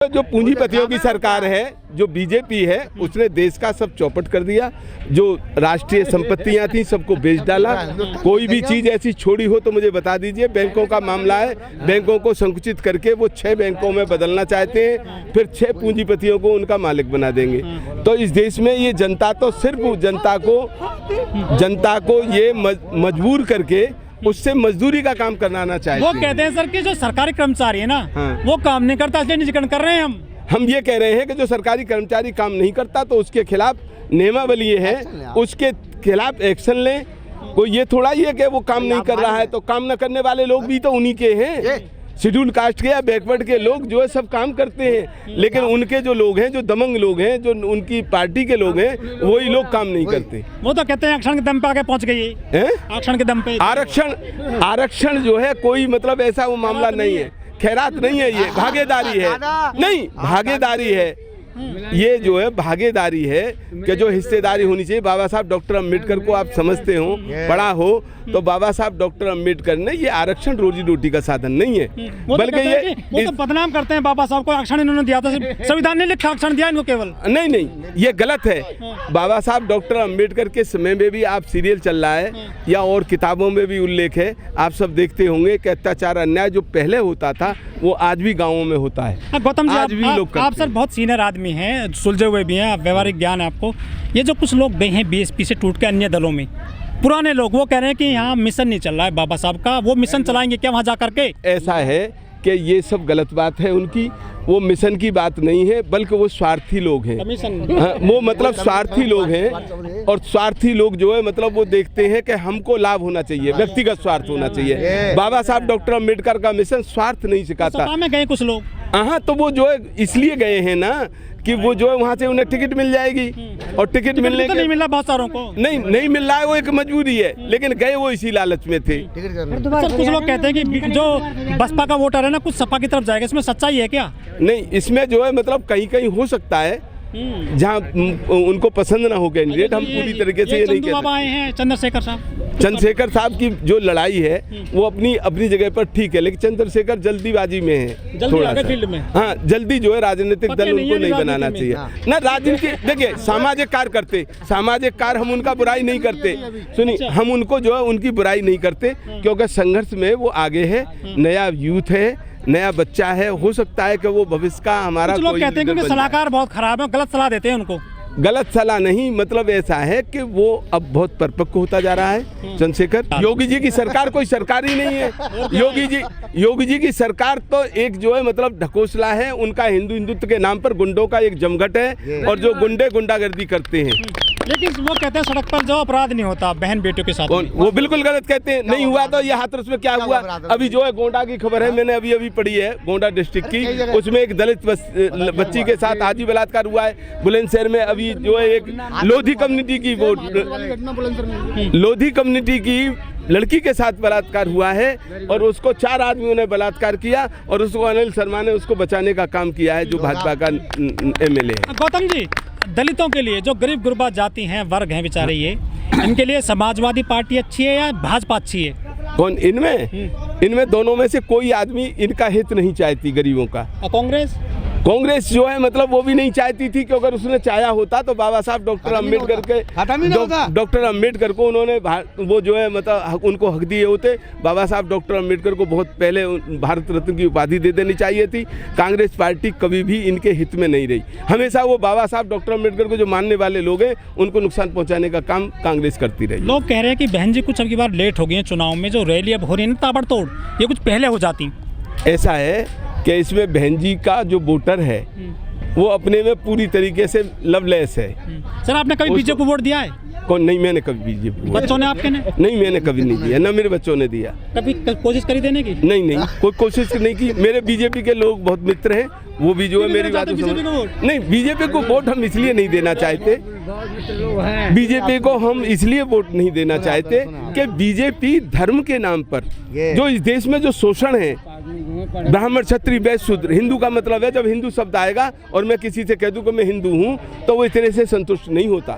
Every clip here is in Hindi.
जो पूंजीपतियों की सरकार है, जो बीजेपी है, उसने देश का सब चौपट कर दिया। जो राष्ट्रीय संपत्तियां थी सबको बेच डाला। कोई भी चीज ऐसी छोड़ी हो तो मुझे बता दीजिए। बैंकों का मामला है, बैंकों को संकुचित करके वो 6 बैंकों में बदलना चाहते हैं, फिर 6 पूंजीपतियों को उनका मालिक बना देंगे। तो इस देश में ये जनता तो सिर्फ जनता को ये मजबूर करके उससे मजदूरी का काम कराना चाहिए। वो कहते हैं सर कि जो सरकारी कर्मचारी है ना, वो काम नहीं करता, इसलिए निजीकरण कर रहे हैं हम ये कह रहे हैं कि जो सरकारी कर्मचारी काम नहीं करता तो उसके खिलाफ नियमावली है, उसके खिलाफ एक्शन लें। कोई ये थोड़ा ही है कि वो काम नहीं कर रहा है तो काम न करने वाले लोग भी तो उन्हीं के हैं। शेड्यूल कास्ट के या बैकवर्ड के लोग जो है सब काम करते हैं, लेकिन उनके जो लोग हैं, जो दमंग लोग हैं, जो उनकी पार्टी के लोग हैं, वही लोग काम नहीं करते। वो तो कहते हैं आरक्षण के दम पे आगे पहुंच गई है। आरक्षण के दम पे आरक्षण जो है कोई मतलब ऐसा वो मामला नहीं है, खैरात नहीं है, ये भागीदारी है। नहीं, भागीदारी है, ये जो है भागीदारी है कि जो हिस्सेदारी होनी चाहिए। बाबा साहब डॉक्टर अम्बेडकर को आप समझते हो, पढ़ा हो, तो बाबा साहब डॉक्टर अम्बेडकर ने ये आरक्षण रोजी रोटी का साधन नहीं है, बल्कि ये वो तो बदनाम करते हैं बाबा साहब को। आरक्षण इन्होंने दिया था, संविधान ने लिखा आरक्षण दिया इनको केवल। नहीं, ये गलत है। बाबा साहब डॉक्टर अम्बेडकर के समय में भी आप सीरियल चल रहा है या और किताबों में भी उल्लेख है, आप सब देखते होंगे कि अत्याचार अन्याय जो पहले होता था वो आज भी गाँवों में होता है। गौतम जी, आप सर बहुत सीनियर आदमी हैं, सुलझे हुए भी हैं, व्यवहारिक ज्ञान है आपको। ये जो कुछ लोग गए हैं बीएसपी से टूट के अन्य दलों में, पुराने लोग, वो कह रहे हैं कि यहाँ मिशन नहीं चल रहा है बाबा साहब का, वो मिशन चलाएंगे क्या वहाँ जा करके? ऐसा है कि ये सब गलत बात है उनकी। वो मिशन की बात नहीं है, बल्कि वो स्वार्थी लोग हैं। वो मतलब स्वार्थी लोग हैं, और स्वार्थी लोग जो है मतलब वो देखते हैं कि हमको लाभ होना चाहिए, व्यक्तिगत स्वार्थ होना चाहिए। बाबा साहब डॉक्टर अम्बेडकर का मिशन स्वार्थ नहीं सिखाता। सपा में गए कुछ लोग, हाँ, तो वो जो है इसलिए गए हैं ना कि वो जो है वहाँ से उन्हें टिकट मिल जाएगी, और टिकट मिलने तो नहीं मिला बहुत सारों को। नहीं मिल रहा है, वो एक मजबूरी है, लेकिन गए वो इसी लालच में थे। सर कुछ लोग कहते हैं कि जो बसपा का वोटर है ना कुछ सपा की तरफ जाएगा, इसमें सच्चाई है क्या? नहीं, इसमें जो है मतलब कहीं कहीं हो सकता है जहाँ उनको पसंद ना हो कैंडिडेट। हम पूरी तरीके से ये नहीं कहते। आए हैं चंद्रशेखर साहब की जो लड़ाई है वो अपनी जगह पर ठीक है, लेकिन चंद्रशेखर जल्दीबाजी में है थोड़ा सा। फील्ड में हाँ, जल्दी जो है राजनीतिक दल उनको नहीं बनाना चाहिए ना। राजनीति देखिए, सामाजिक कार्य करते, सामाजिक कार्य हम उनका बुराई नहीं करते। सुनिए, हम उनको जो है उनकी बुराई नहीं करते, क्योंकि संघर्ष में वो आगे है, नया यूथ है, नया बच्चा है, हो सकता है कि वो भविष्य का हमारा। कुछ लोग कहते हैं कि सलाहकार बहुत खराब है, गलत सलाह देते हैं उनको। गलत सलाह नहीं, मतलब ऐसा है कि वो अब बहुत परिपक्व होता जा रहा है चंद्रशेखर। योगी जी की सरकार कोई सरकार ही नहीं है। योगी जी की सरकार तो एक जो है मतलब ढकोसला है। उनका हिंदुत्व के नाम पर गुंडों का एक जमघट है, और जो गुंडे गुंडागर्दी करते हैं। लेकिन वो कहते हैं सड़क पर जो अपराध नहीं होता बहन बेटियों के साथ, वो बिल्कुल गलत कहते हैं। नहीं हुआ तो ये हाथरस में क्या हुआ? अभी जो है गोंडा की खबर है, मैंने अभी पढ़ी है, गोंडा डिस्ट्रिक्ट की, उसमें एक दलित बच्ची के साथ आजी बलात्कार हुआ है। बुलंदशहर में अभी जो है एक लोधी कम्युनिटी की लड़की के साथ बलात्कार हुआ है, और उसको 4 आदमियों ने बलात्कार किया, और उसको अनिल शर्मा ने उसको बचाने का काम किया है, जो भाजपा का MLA है। गौतम जी, दलितों के लिए जो गरीब गुरबा जाति हैं, वर्ग हैं बेचारे, ये इनके लिए समाजवादी पार्टी अच्छी है या भाजपा अच्छी है? कौन इनमें दोनों में से कोई आदमी इनका हित नहीं चाहती गरीबों का। कांग्रेस जो है मतलब वो भी नहीं चाहती थी, कि अगर उसने चाहा होता तो बाबा साहब डॉक्टर अम्बेडकर को उन्होंने वो जो है मतलब उनको हक दिए होते। बाबा साहब डॉक्टर अम्बेडकर को बहुत पहले भारत रत्न की उपाधि दे देनी चाहिए थी। कांग्रेस पार्टी कभी भी इनके हित में नहीं रही। हमेशा वो बाबा साहब डॉक्टर अम्बेडकर को जो मानने वाले लोग हैं उनको नुकसान पहुँचाने का काम कांग्रेस करती रही। लोग कह रहे हैं कि बहन जी कुछ अब की बार लेट हो गई है चुनाव में, जो रैली अब हो रही है ताबड़तोड़, ये कुछ पहले हो जाती। ऐसा है कि इसमें बहन जी का जो वोटर है वो अपने में पूरी तरीके से लवलेस है। सर आपने कभी बीजेपी को वोट दिया है? कौन? नहीं, मैंने कभी बीजेपी। बच्चों ने आपके ने? नहीं, मैंने कभी नहीं दिया, ना मेरे बच्चों ने दिया। कभी कोशिश करी देने की? नहीं, कोई कोशिश नहीं की। मेरे बीजेपी के लोग बहुत मित्र हैं, वो भी जो है मेरी बात नहीं। बीजेपी को वोट हम इसलिए नहीं देना चाहते, बीजेपी को हम इसलिए वोट नहीं देना चाहते कि बीजेपी धर्म के नाम पर जो इस देश में जो शोषण है ब्राह्मण क्षत्रिय वैश्य शूद्र। हिंदू का मतलब है जब हिंदू शब्द आएगा और मैं किसी से कह दूं कि मैं हिंदू हूं तो वो इतने से संतुष्ट नहीं होता।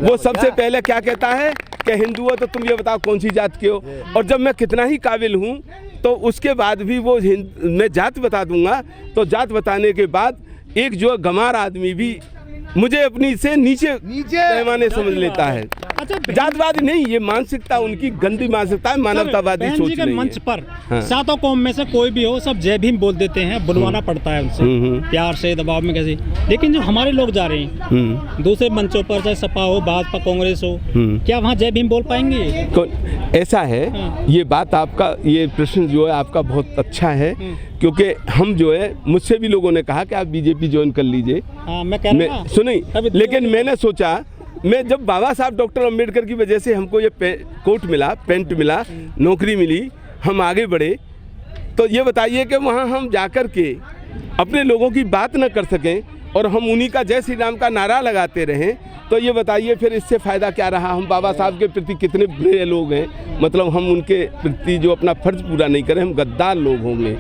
वो सबसे पहले क्या कहता है कि हिंदू हो तो तुम ये बताओ कौन सी जात के हो, और जब मैं कितना ही काबिल हूं तो उसके बाद भी वो मैं जात बता दूंगा। तो जात बताने के बाद एक जो गंवार आदमी भी मुझे अपनी से नीचे पैमाने समझ लेता है। अच्छा, जातवादी नहीं, ये मानसिकता उनकी गंदी मानसिकता है, मानवतावादी बहन सोच जी के नहीं मंच है। पर हाँ। सातों कौम में से कोई भी हो सब जय भीम बोल देते हैं, बुलवाना पड़ता है उनसे प्यार से, दबाव में कैसे। लेकिन जो हमारे लोग जा रहे हैं दूसरे मंचों पर, चाहे सपा हो, भाजपा, कांग्रेस हो, क्या वहाँ जय भीम बोल पाएंगे? ऐसा है, ये बात आपका, ये प्रश्न जो है आपका बहुत अच्छा है, क्योंकि हम जो है, मुझसे भी लोगों ने कहा कि आप बीजेपी ज्वाइन कर लीजिए। हाँ, मैं कह रहा हूँ सुनिए, लेकिन मैंने सोचा, मैं जब बाबा साहब डॉक्टर अंबेडकर की वजह से हमको ये कोट मिला, पेंट मिला, नौकरी मिली, हम आगे बढ़े, तो ये बताइए कि वहाँ हम जाकर के अपने लोगों की बात न कर सकें और हम उन्हीं का जय श्री राम का नारा लगाते रहें, तो ये बताइए फिर इससे फ़ायदा क्या रहा। हम बाबा साहब के प्रति कितने बुरे लोग हैं, मतलब हम उनके प्रति जो अपना फर्ज पूरा नहीं करें, हम गद्दार लोग होंगे।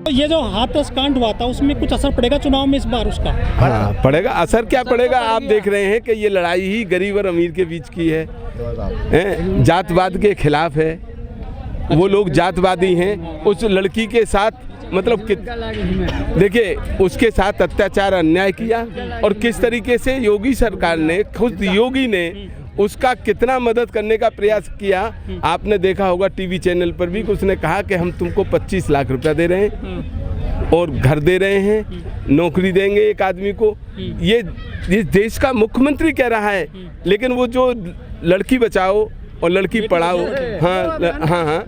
ये जो हाथरस कांड हुआ था उसमें कुछ असर पड़ेगा चुनाव में इस बार उसका? हाँ, पड़ेगा। असर क्या पड़ेगा, आप देख रहे हैं कि ये लड़ाई ही गरीब और अमीर के बीच की है, जातवाद के खिलाफ है। वो लोग जातवादी हैं, उस लड़की के साथ मतलब देखिए उसके साथ अत्याचार अन्याय किया, और किस तरीके से योगी सरकार ने, खुद योगी ने उसका कितना मदद करने का प्रयास किया। आपने देखा होगा टीवी चैनल पर भी उसने कहा कि हम तुमको 25 लाख रुपया दे रहे हैं और घर दे रहे हैं, नौकरी देंगे एक आदमी को। ये देश का मुख्यमंत्री कह रहा है, लेकिन वो जो लड़की बचाओ और लड़की पढ़ाओ, हाँ,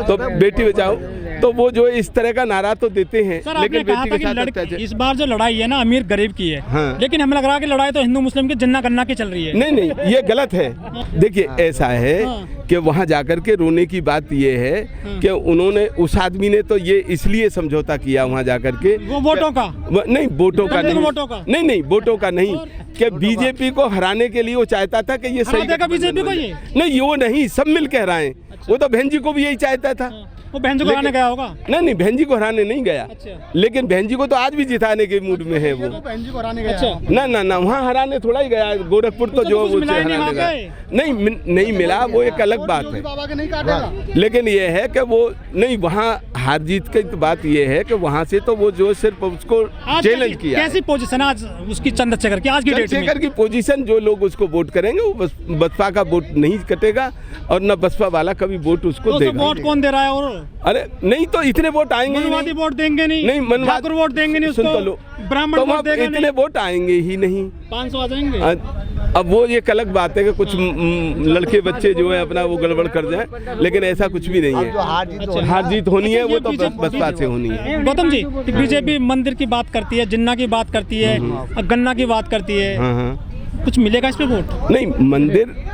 तो बेटी बचाओ, तो वो जो इस तरह का नारा तो देते हैं, लेकिन बेटी के साथ इस बार जो लड़ाई है ना अमीर गरीब की है। हाँ। लेकिन हमें लग रहा है कि लड़ाई तो हिंदू मुस्लिम की जन्ना गन्ना की चल रही है। नहीं, ये गलत है। देखिए ऐसा है कि वहाँ जाकर के रोने की बात ये है कि उन्होंने, उस आदमी ने तो ये इसलिए समझौता किया वहाँ जाकर के, वो वोटों का नहीं, वोटों का नहीं, वोटों का नहीं, कि बीजेपी को हराने के लिए वो चाहता था कि ये सही बीजेपी को, ये नहीं, वो नहीं, सब मिल के हराएं। वो तो बहन जी को भी यही चाहता था। वो बहन जी को हराने गया होगा? नहीं, बहन जी को हराने नहीं गया। अच्छा। लेकिन बहन जी को तो आज भी जिताने के मूड में है वो। बहन जी को हराने गया? ना, वहाँ हराने थोड़ा ही गया, गोरखपुर तो जो वो नहीं मिला, वो एक अलग बात है। लेकिन ये है कि वो नहीं, वहाँ हार जीत की बात ये है कि वहाँ से तो वो जो सिर्फ उसको चैलेंज किया। कैसी पोजीशन आज उसकी चंद्रशेखर की, आज की डेट में? चंद्रशेखर की पोजीशन, जो लोग उसको वोट करेंगे वो बसपा का वोट नहीं कटेगा और न बसपा वाला कभी वोट उसको देगा। वोट कौन दे रहा है? और अरे नहीं, तो इतने वोट आएंगे, मनवादी वोट देंगे नहीं, मनवादी वोट देंगे नहीं उसको, ब्राह्मण वोट देगा नहीं, इतने वोट आएंगे ही नहीं, 500 आ जाएंगे। अब वो एक अलग बात है कि कुछ लड़के बच्चे जो है अपना वो गड़बड़ कर जाए, लेकिन ऐसा कुछ भी नहीं है। हार जीत होनी है, वो तो बसपा से होनी है। गौतम जी, बीजेपी मंदिर की बात करती है, जिन्ना की बात करती है, गन्ना की बात करती है, कुछ मिलेगा इस पे वोट? नहीं,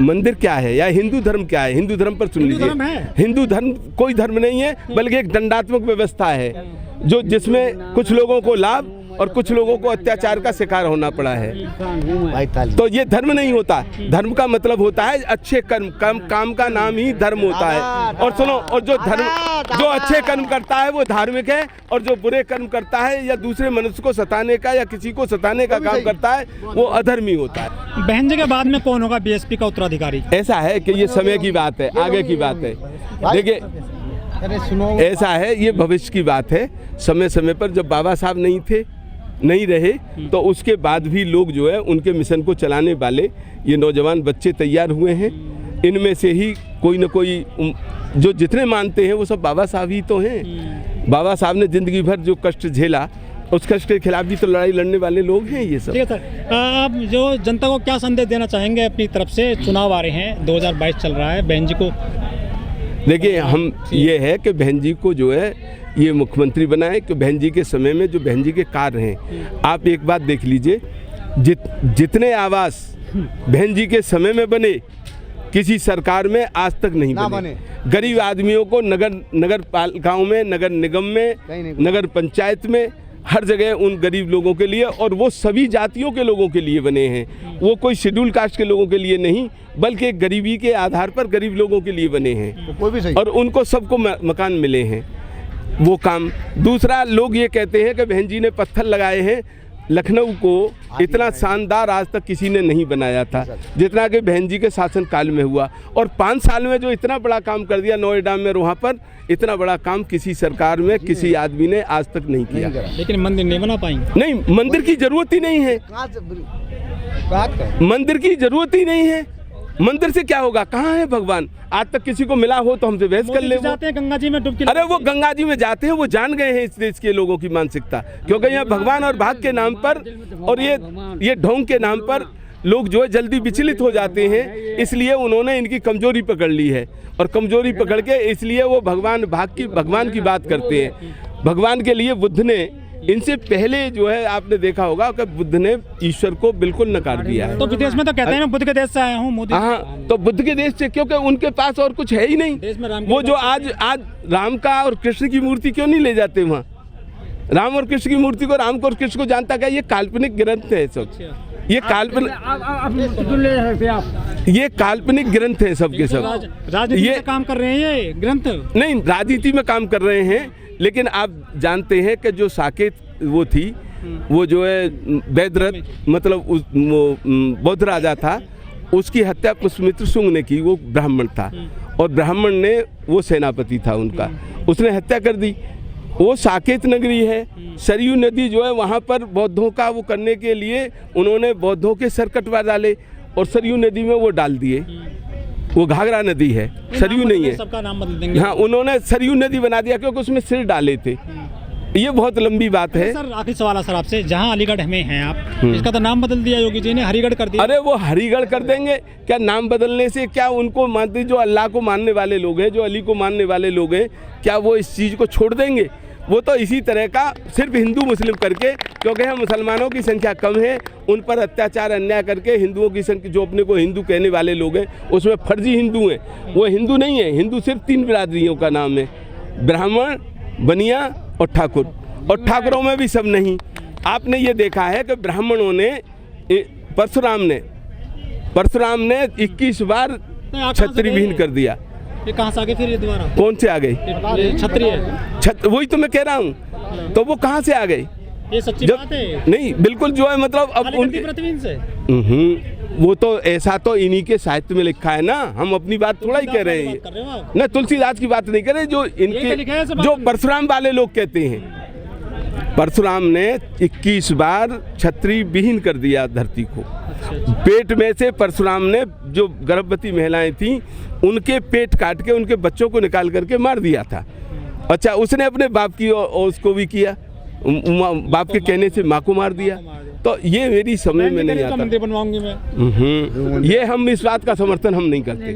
मंदिर क्या है या हिंदू धर्म क्या है? हिंदू धर्म पर सुन लीजिए, हिंदू धर्म कोई धर्म नहीं है, बल्कि एक दंडात्मक व्यवस्था है जो जिसमें कुछ लोगों को लाभ और कुछ लोगों को अत्याचार का शिकार होना पड़ा है। तो ये धर्म नहीं होता। धर्म का मतलब होता है अच्छे कर्म, काम का नाम ही धर्म होता है। और सुनो, और जो अच्छे कर्म करता है वो धार्मिक है, और जो बुरे कर्म करता है या दूसरे मनुष्य को सताने का या किसी को सताने का काम करता है वो अधर्मी होता है। बहन जी के बाद में कौन होगा बीएसपी का उत्तराधिकारी? ऐसा है कि ये समय की बात है, आगे की बात है। देखिए ऐसा है, ये भविष्य की बात है। समय समय पर जब बाबा साहब नहीं रहे तो उसके बाद भी लोग जो है उनके मिशन को चलाने वाले ये नौजवान बच्चे तैयार हुए हैं। इनमें से ही कोई न कोई जो जितने मानते हैं वो सब बाबा साहब ही तो हैं। बाबा साहब ने जिंदगी भर जो कष्ट झेला, उस कष्ट के खिलाफ भी तो लड़ाई लड़ने वाले लोग हैं ये सब। ठीक है सर, आप जो जनता को क्या संदेश देना चाहेंगे अपनी तरफ से? चुनाव आ रहे हैं, 2022 चल रहा है, बहन जी को देखिए, हम ये है कि बहन जी को जो है ये मुख्यमंत्री बनाए, कि बहन जी के समय में जो बहन जी के कार्य हैं, आप एक बात देख लीजिए, जितने आवास बहन जी के समय में बने किसी सरकार में आज तक नहीं बने। गरीब आदमियों को नगर पालिकाओं में, नगर निगम में, नगर पंचायत में हर जगह उन गरीब लोगों के लिए, और वो सभी जातियों के लोगों के लिए बने हैं। वो कोई शेड्यूल कास्ट के लोगों के लिए नहीं, बल्कि गरीबी के आधार पर गरीब लोगों के लिए बने हैं, कोई भी सही। और उनको सबको मकान मिले हैं। वो काम। दूसरा, लोग ये कहते हैं कि बहन जी ने पत्थर लगाए हैं। लखनऊ को इतना शानदार आज तक किसी ने नहीं बनाया था जितना कि बहन जी के शासन काल में हुआ, और 5 साल में जो इतना बड़ा काम कर दिया नोएडा में, वहाँ पर इतना बड़ा काम किसी सरकार में किसी आदमी ने आज तक नहीं किया। लेकिन मंदिर नहीं बना पाएंगे। नहीं, मंदिर की जरूरत ही नहीं है। मंदिर की जरूरत ही नहीं है। मंदिर से क्या होगा? कहाँ है भगवान? आज तक किसी को मिला हो तो हमसे बहस कर ले। जाते हैं गंगा जी में डुबकी। अरे वो गंगा जी में जाते हैं, वो जान गए हैं इस देश के लोगों की मानसिकता, क्योंकि यहाँ भगवान और भाग के नाम पर और ये ढोंग के नाम पर लोग जो है जल्दी विचलित हो जाते हैं। इसलिए उन्होंने इनकी कमजोरी पकड़ ली है, और कमजोरी पकड़ के इसलिए वो भगवान की बात करते हैं। भगवान के लिए बुद्ध ने इनसे पहले जो है आपने देखा होगा कि बुद्ध ने ईश्वर को बिल्कुल नकार दिया है। तो विदेश में तो कहते हैं मैं बुद्ध के देश से आया हूँ मोदी। हाँ, तो बुद्ध के देश से, क्योंकि उनके पास और कुछ है ही नहीं। वो जो आज राम का और कृष्ण की मूर्ति क्यों नहीं ले जाते वहाँ? राम और कृष्ण की मूर्ति को, राम को और कृष्ण को जानता क्या? ये काल्पनिक ग्रंथ है सब। ये काल्पनिक ग्रंथ है सब के सब। राजनीति में काम कर रहे हैं ये ग्रंथ। नहीं, राजनीति में काम कर रहे हैं, लेकिन आप जानते हैं कि जो साकेत वो थी, वो जो है वैद्यरथ, मतलब वो बौद्ध राजा था, उसकी हत्या पुष्यमित्र शुंग ने की। वो ब्राह्मण था, और ब्राह्मण ने, वो सेनापति था उनका, उसने हत्या कर दी। वो साकेत नगरी है, सरयू नदी जो है वहाँ पर बौद्धों का वो करने के लिए उन्होंने बौद्धों के सर कटवा डाले, और सरयू नदी में वो डाल दिए। वो घाघरा नदी है, सरयू नहीं है। सबका नाम बदल देंगे। हाँ, उन्होंने सरयू नदी बना दिया क्योंकि उसमें सिर डाले थे। ये बहुत लंबी बात है। सर आखिरी सवाल है सर आपसे, जहाँ अलीगढ़ में हैं आप, इसका तो नाम बदल दिया योगी जी ने, हरिगढ़ कर दिया। अरे वो हरिगढ़ कर देंगे क्या? नाम बदलने से क्या उनको मानते, जो अल्लाह को मानने वाले लोग हैं, जो अली को मानने वाले लोग हैं, क्या वो इस चीज़ को छोड़ देंगे? वो तो इसी तरह का सिर्फ हिंदू मुस्लिम करके, क्योंकि हम मुसलमानों की संख्या कम है, उन पर अत्याचार अन्याय करके हिंदुओं की संख्या, जो अपने को हिंदू कहने वाले लोग हैं, उसमें फर्जी हिंदू हैं। वो हिंदू नहीं है। हिंदू सिर्फ 3 बिरादरियों का नाम है, ब्राह्मण, बनिया और ठाकुर। और ठाकुरों में भी सब नहीं। आपने ये देखा है कि ब्राह्मणों ने, परशुराम ने 21 बार छत्री विहीन कर दिया। ये कहाँ से आ गए फिर ये दोबारा? कौन से आ गए? छत्री है। वही तो मैं कह रहा हूँ। तो वो कहाँ से आ गए? ये सच्ची बात है। नहीं, बिल्कुल जो है, मतलब अब उनकी प्रतिबिंब से। वो तो ऐसा तो इन्हीं के साहित्य में लिखा है ना, हम अपनी बात थोड़ा ही कह रहे हैं ना। तुलसीदास की बात नहीं कर रहे, जो इनके जो परशुराम वाले लोग कहते हैं। परशुराम ने 21 बार छत्री विहीन कर दिया धरती को। पेट में से परशुराम ने जो गर्भवती महिलाएं थीं, उनके पेट काट के उनके बच्चों को निकाल करके मार दिया था। अच्छा, उसने अपने बाप की और उसको भी किया, बाप के कहने से माँ को मार दिया। तो ये मेरी समझ में नहीं आता। मंदिर बनवाऊंगी मैं। ये हम इस बात का समर्थन हम नहीं करते।